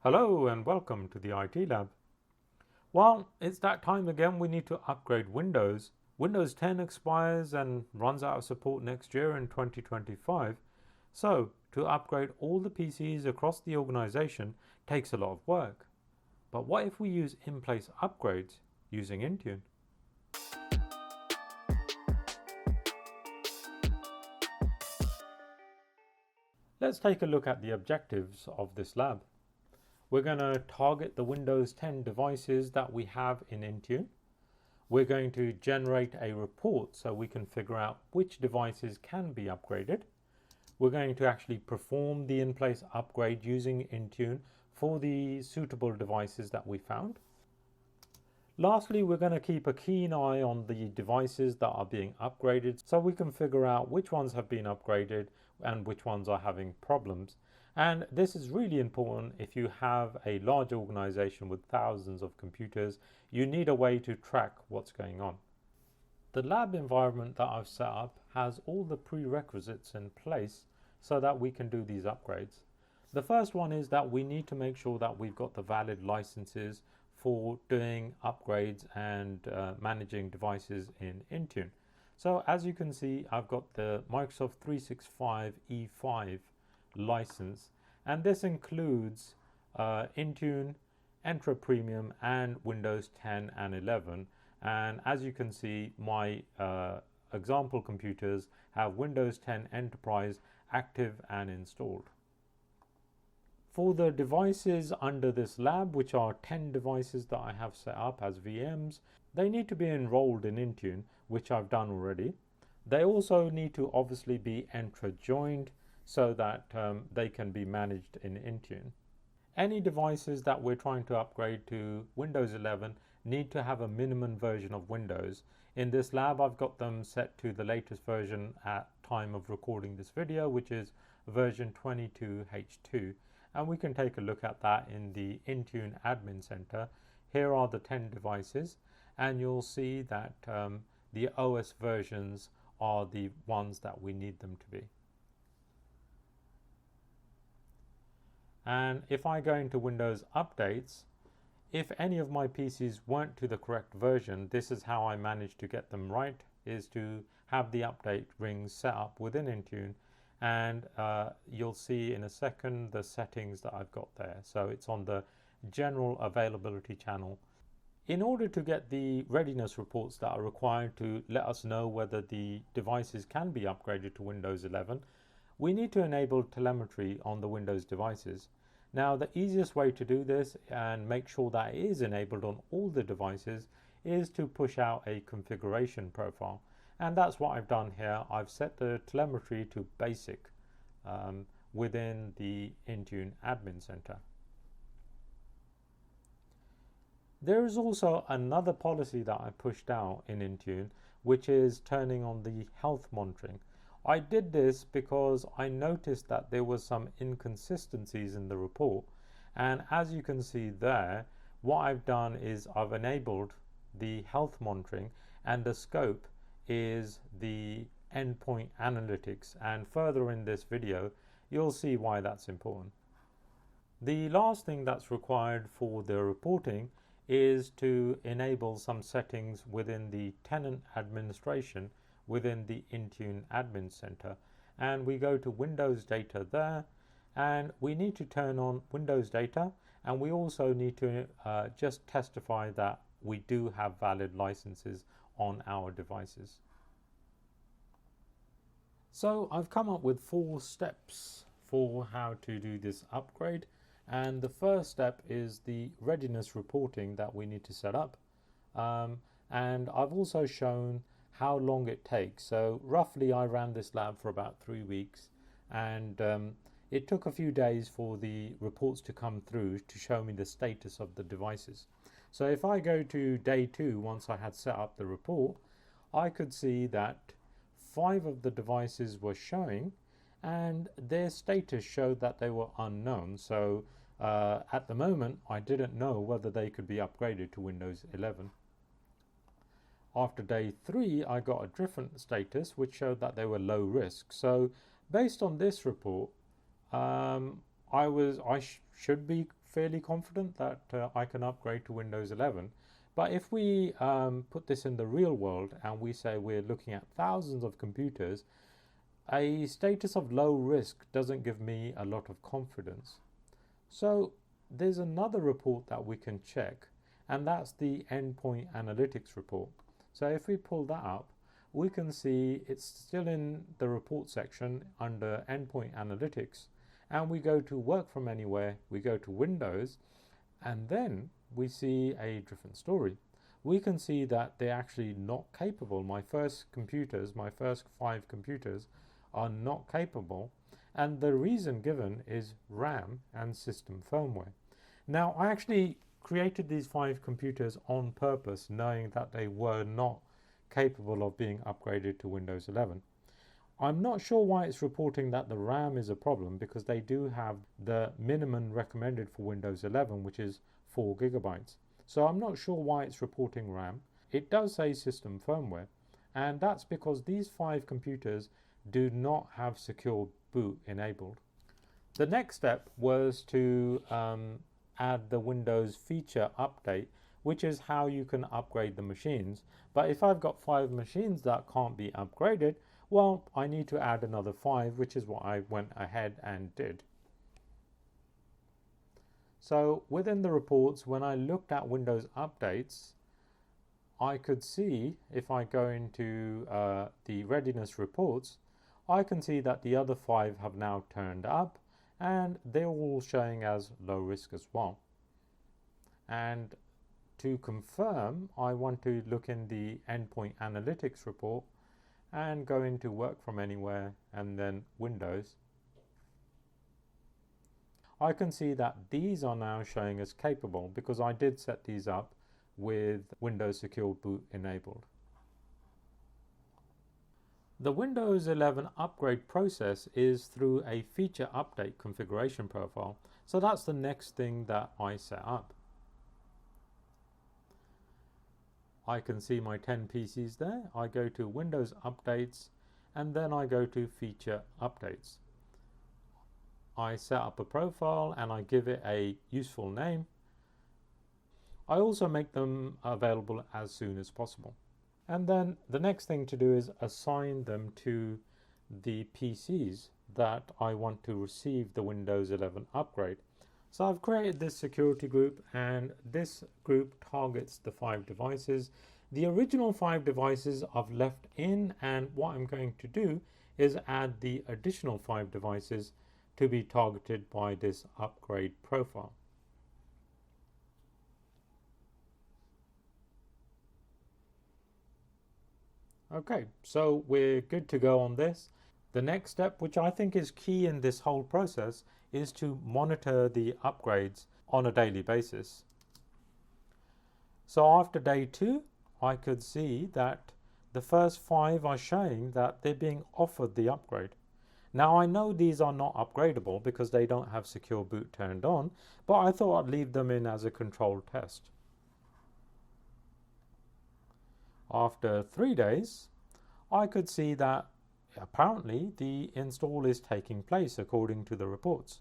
Hello and welcome to the IT Lab. Well, it's that time again. We need to upgrade Windows. Windows 10 expires and runs out of support next year in 2025. So to upgrade all the PCs across the organization takes a lot of work. But what if we use in-place upgrades using Intune? Let's take a look at the objectives of this lab. We're going to target the Windows 10 devices that we have in Intune. We're going to generate a report so we can figure out which devices can be upgraded. We're going to actually perform the in-place upgrade using Intune for the suitable devices that we found. Lastly, we're going to keep a keen eye on the devices that are being upgraded so we can figure out which ones have been upgraded and which ones are having problems. And this is really important if you have a large organization with thousands of computers. You need a way to track what's going on. The lab environment that I've set up has all the prerequisites in place so that we can do these upgrades. The first one is that we need to make sure that we've got the valid licenses for doing upgrades and managing devices in Intune. So as you can see, I've got the Microsoft 365 E5 license, and this includes Intune, Entra Premium, and Windows 10 and 11. And as you can see, my example computers have Windows 10 Enterprise active and installed. For the devices under this lab, which are 10 devices that I have set up as VMs, they need to be enrolled in Intune, which I've done already. They also need to obviously be Entra joined so that they can be managed in Intune. Any devices that we're trying to upgrade to Windows 11 need to have a minimum version of Windows. In this lab, I've got them set to the latest version at time of recording this video, which is version 22H2. And we can take a look at that in the Intune Admin Center. Here are the 10 devices, and you'll see that the OS versions are the ones that we need them to be. And if I go into Windows Updates, if any of my PCs weren't to the correct version, this is how I managed to get them right, is to have the update rings set up within Intune. And you'll see in a second the settings that I've got there. So it's on the general availability channel. In order to get the readiness reports that are required to let us know whether the devices can be upgraded to Windows 11, we need to enable telemetry on the Windows devices. Now, the easiest way to do this and make sure that it is enabled on all the devices is to push out a configuration profile. And that's what I've done here. I've set the telemetry to basic within the Intune Admin Center. There is also another policy that I pushed out in Intune, which is turning on the health monitoring. I did this because I noticed that there was some inconsistencies in the report. And as you can see there, what I've done is I've enabled the health monitoring, and the scope is the endpoint analytics, and further in this video you'll see why that's important. The last thing that's required for the reporting is to enable some settings within the tenant administration within the Intune Admin Center, and we go to Windows Data there, and we need to turn on Windows Data, and we also need to just testify that we do have valid licenses on our devices. So I've come up with 4 steps for how to do this upgrade, and the first step is the readiness reporting that we need to set up, and I've also shown how long it takes. So roughly I ran this lab for about 3 weeks, and it took a few days for the reports to come through to show me the status of the devices. So if I go to day 2, once I had set up the report, I could see that 5 of the devices were showing, and their status showed that they were unknown. So at the moment, I didn't know whether they could be upgraded to Windows 11. After day 3, I got a different status which showed that they were low risk. So based on this report, I should be fairly confident that I can upgrade to Windows 11. But if we put this in the real world and we say we're looking at thousands of computers, a status of low risk doesn't give me a lot of confidence. So there's another report that we can check, and that's the endpoint analytics report. So if we pull that up, we can see it's still in the report section under endpoint analytics, and we go to work from anywhere, we go to Windows, and then we see a different story. We can see that they're actually not capable. My first 5 computers are not capable, and the reason given is RAM and system firmware. Now, I actually created these 5 computers on purpose, knowing that they were not capable of being upgraded to Windows 11. I'm not sure why it's reporting that the RAM is a problem, because they do have the minimum recommended for Windows 11, which is 4 gigabytes. So I'm not sure why it's reporting RAM. It does say system firmware, and that's because these 5 computers do not have secure boot enabled. The next step was to add the Windows feature update, which is how you can upgrade the machines. But if I've got 5 machines that can't be upgraded, well, I need to add another 5, which is what I went ahead and did. So within the reports, when I looked at Windows updates, I could see, if I go into the readiness reports, I can see that the other 5 have now turned up, and they're all showing as low risk as well. And to confirm, I want to look in the endpoint analytics report and go into work from anywhere and then Windows. I can see that these are now showing as capable because I did set these up with Windows Secure Boot enabled. The Windows 11 upgrade process is through a feature update configuration profile. So that's the next thing that I set up. I can see my 10 PCs there. I go to Windows Updates, and then I go to Feature Updates. I set up a profile and I give it a useful name. I also make them available as soon as possible. And then the next thing to do is assign them to the PCs that I want to receive the Windows 11 upgrade. So I've created this security group, and this group targets the 5 devices. The original 5 devices I've left in, and what I'm going to do is add the additional 5 devices to be targeted by this upgrade profile. Okay, so we're good to go on this. The next step, which I think is key in this whole process, is to monitor the upgrades on a daily basis. So after day 2, I could see that the first 5 are showing that they're being offered the upgrade. Now I know these are not upgradable because they don't have secure boot turned on, but I thought I'd leave them in as a controlled test. After 3 days, I could see that apparently the install is taking place according to the reports.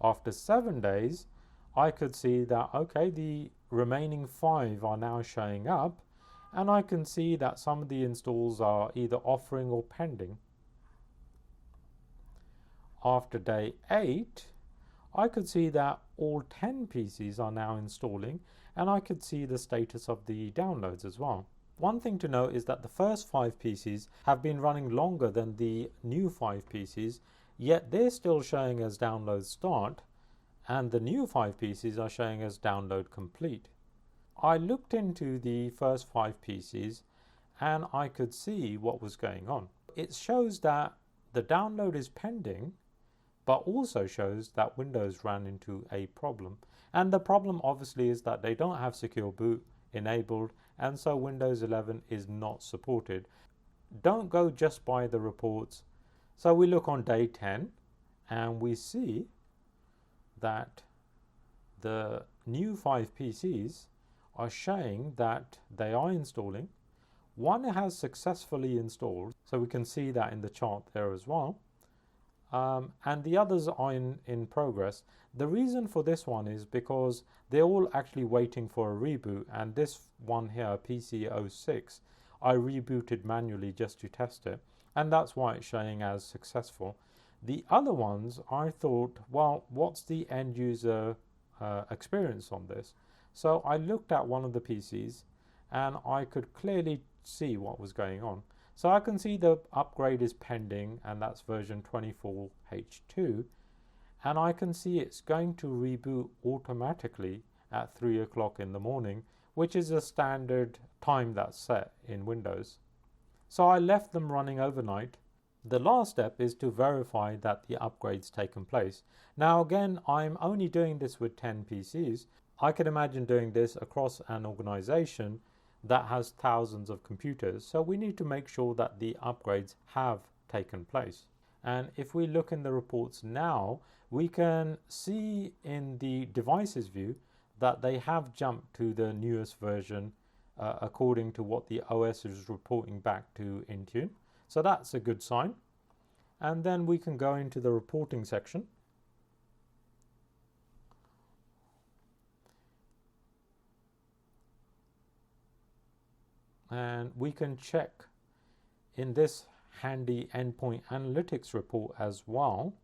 After 7 days, I could see that, okay, the remaining 5 are now showing up, and I can see that some of the installs are either offering or pending. After day 8, I could see that all 10 PCs are now installing, and I could see the status of the downloads as well. One thing to note is that the first 5 PCs have been running longer than the new 5 PCs, yet they're still showing as download start, and the new 5 PCs are showing as download complete. I looked into the first 5 PCs and I could see what was going on. It shows that the download is pending, but also shows that Windows ran into a problem. And the problem obviously is that they don't have secure boot enabled, and so Windows 11 is not supported. Don't go just by the reports. So we look on day 10 and we see that the new 5 PCs are showing that they are installing. One has successfully installed, so we can see that in the chart there as well. and the others are in progress. The reason for this one is because they're all actually waiting for a reboot, and this one here, PC06, I rebooted manually just to test it, and that's why it's showing as successful. The other ones, I thought, well, what's the end user experience on this? So I looked at one of the PCs and I could clearly see what was going on. So I can see the upgrade is pending, and that's version 24H2, and I can see it's going to reboot automatically at 3 o'clock in the morning, which is a standard time that's set in Windows. So I left them running overnight. The last step is to verify that the upgrade's taken place. Now again, I'm only doing this with 10 PCs. I can imagine doing this across an organization that has thousands of computers, so we need to make sure that the upgrades have taken place. And if we look in the reports now, we can see in the devices view that they have jumped to the newest version according to what the OS is reporting back to Intune. So that's a good sign. And then we can go into the reporting section. And we can check in this handy endpoint analytics report as well.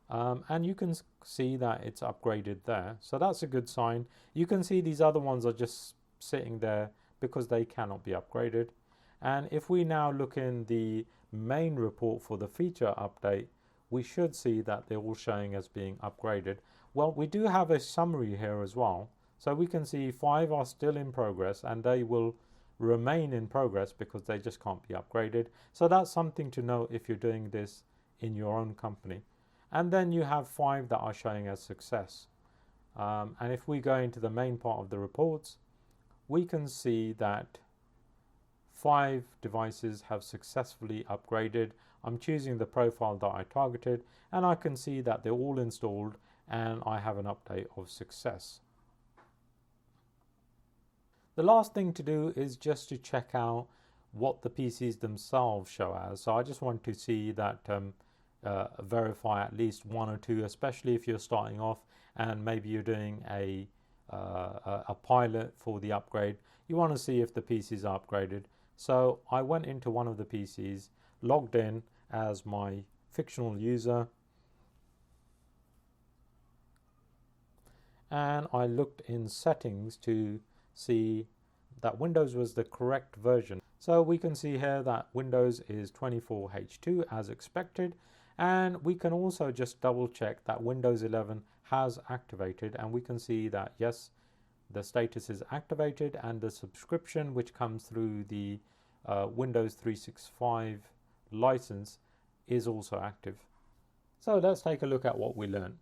And you can see that it's upgraded there. So that's a good sign. You can see these other ones are just sitting there because they cannot be upgraded. And if we now look in the main report for the feature update, we should see that they're all showing as being upgraded. Well, we do have a summary here as well. So we can see 5 are still in progress, and they will remain in progress because they just can't be upgraded. So that's something to know if you're doing this in your own company. And then you have 5 that are showing as success. And if we go into the main part of the reports, we can see that 5 devices have successfully upgraded. I'm choosing the profile that I targeted, and I can see that they're all installed, and I have an update of success. The last thing to do is just to check out what the PCs themselves show as. So I just want to see that verify at least 1 or 2, especially if you're starting off and maybe you're doing a pilot for the upgrade. You want to see if the PCs are upgraded. So I went into one of the PCs, logged in as my fictional user, and I looked in settings to see that Windows was the correct version. So we can see here that Windows is 24H2 as expected, and we can also just double check that Windows 11 has activated, and we can see that yes, the status is activated, and the subscription which comes through the Windows 365 license is also active. So let's take a look at what we learned.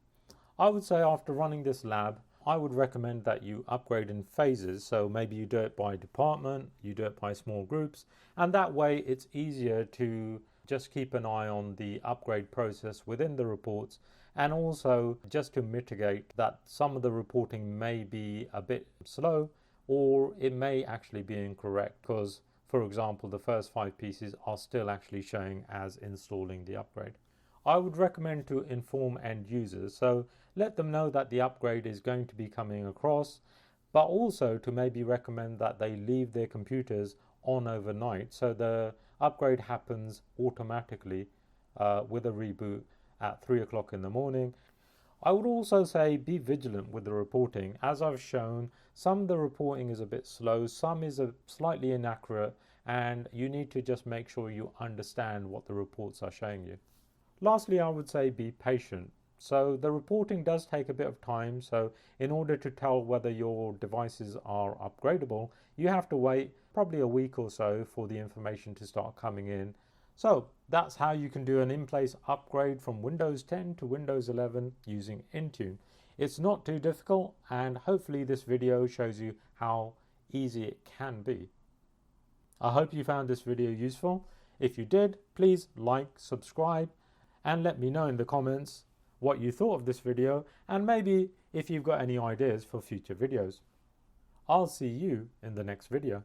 I would say after running this lab, I would recommend that you upgrade in phases. So maybe you do it by department, you do it by small groups, and that way it's easier to just keep an eye on the upgrade process within the reports, and also just to mitigate that some of the reporting may be a bit slow, or it may actually be incorrect because, for example, the first 5 pieces are still actually showing as installing the upgrade. I would recommend to inform end users, so let them know that the upgrade is going to be coming across, but also to maybe recommend that they leave their computers on overnight so the upgrade happens automatically with a reboot at 3 o'clock in the morning. I would also say be vigilant with the reporting. As I've shown, some of the reporting is a bit slow, some is slightly inaccurate, and you need to just make sure you understand what the reports are showing you. Lastly, I would say be patient. So the reporting does take a bit of time. So in order to tell whether your devices are upgradable, you have to wait probably a week or so for the information to start coming in. So that's how you can do an in-place upgrade from Windows 10 to Windows 11 using Intune. It's not too difficult, and hopefully this video shows you how easy it can be. I hope you found this video useful. If you did, please like, subscribe, and let me know in the comments what you thought of this video, and maybe if you've got any ideas for future videos. I'll see you in the next video.